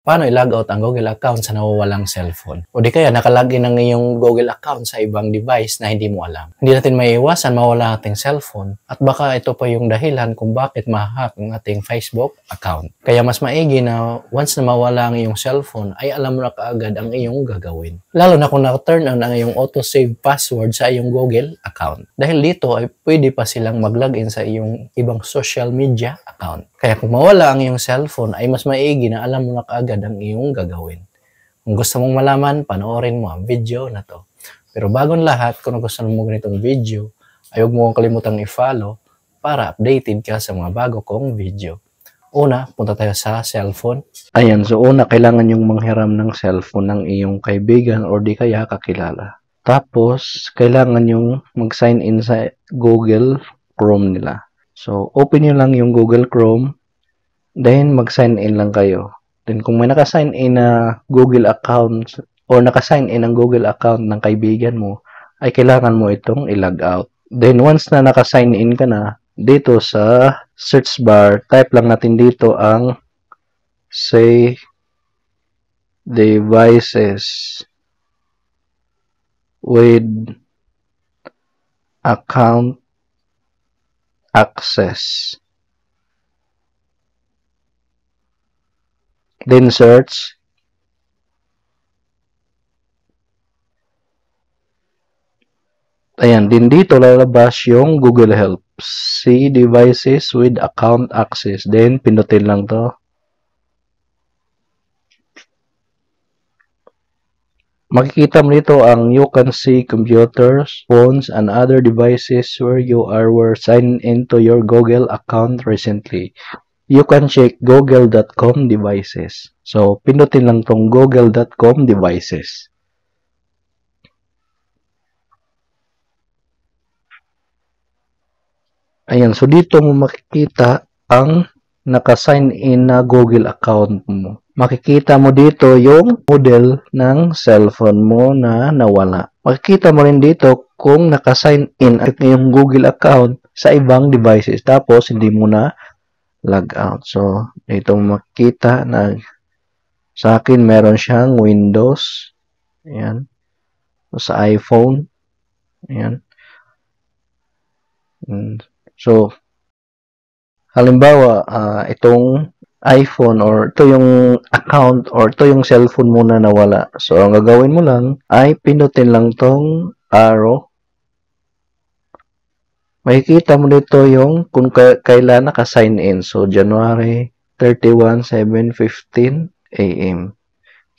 Paano i-logout ang Google account sa nawawalang cellphone? O di kaya nakalagin ang iyong Google account sa ibang device na hindi mo alam. Hindi natin maiiwasan mawala ang ating cellphone at baka ito pa yung dahilan kung bakit ma-hack ang ating Facebook account. Kaya mas maigi na once na mawala ang iyong cellphone ay alam mo na kaagad ang iyong gagawin. Lalo na kung na-turn on ang iyong auto-save password sa iyong Google account. Dahil dito ay pwede pa silang mag-login sa iyong ibang social media account. Kaya kung mawala ang iyong cellphone ay mas maigi na alam mo na kaagad ang iyong gagawin. Kung gusto mong malaman, panoorin mo ang video na to. Pero bagong lahat, kung gusto mo ganitong video, ay huwag mo kalimutang i-follow para updated ka sa mga bago kong video. Una, punta tayo sa cellphone. Ayan, so una, kailangan yung manghiram ng cellphone ng iyong kaibigan o di kaya kakilala. Tapos, kailangan yung mag-sign in sa Google Chrome nila. So, open nyo lang yung Google Chrome, then mag-sign in lang kayo. Then, kung may naka-sign in na Google account or naka-sign in ang Google account ng kaibigan mo, ay kailangan mo itong i-log out. Then, once na naka-sign in ka na, dito sa search bar, type lang natin dito ang say devices with account access. Then search. Ayan, din dito lalabas yung Google Help. See devices with account access. Then pindutin lang to. Makikita mo dito ang you can see computers, phones, and other devices where you were signed into your Google account recently. You can check google.com devices. So, pindutin lang tong google.com devices. Ayan, so dito mo makikita ang naka-sign in na Google account mo. Makikita mo dito yung model ng cellphone mo na nawala. Makikita mo rin dito kung naka-sign in ang yung Google account sa ibang devices. Tapos, hindi mo na log out. So, dito mo makikita na sa akin meron siyang Windows. Ayan. Sa iPhone. Ayan. So, halimbawa, itong iPhone or ito yung account or ito yung cellphone mo na nawala. So, ang gagawin mo lang ay pindutin lang tong arrow. Makikita mo dito yung kung kailan naka-sign in. So, January 31, 7:15 a.m.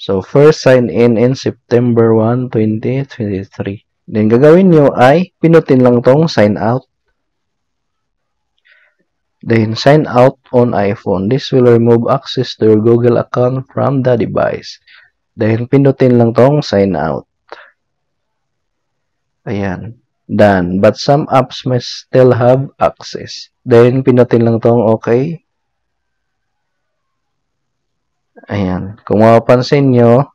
So, first sign in September 1, 2023. Then, gagawin nyo ay pinutin lang tong sign out. Then, sign out on iPhone. This will remove access to your Google account from the device. Then, pindutin lang tong sign out. Ayan. Done. But some apps may still have access. Then, pindutin lang tong okay. Ayan. Kung mapapansin nyo,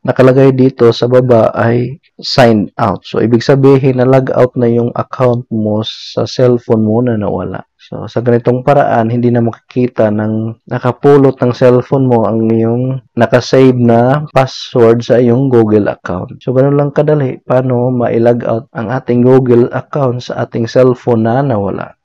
nakalagay dito sa baba ay sign out. So, ibig sabihin na log out na yung account mo sa cellphone mo na nawala. So, sa ganitong paraan, hindi na makikita ng nakapulot ng cellphone mo ang iyong nakasave na password sa iyong Google account. So, ganun lang kadali paano ma-log out ang ating Google account sa ating cellphone na nawala.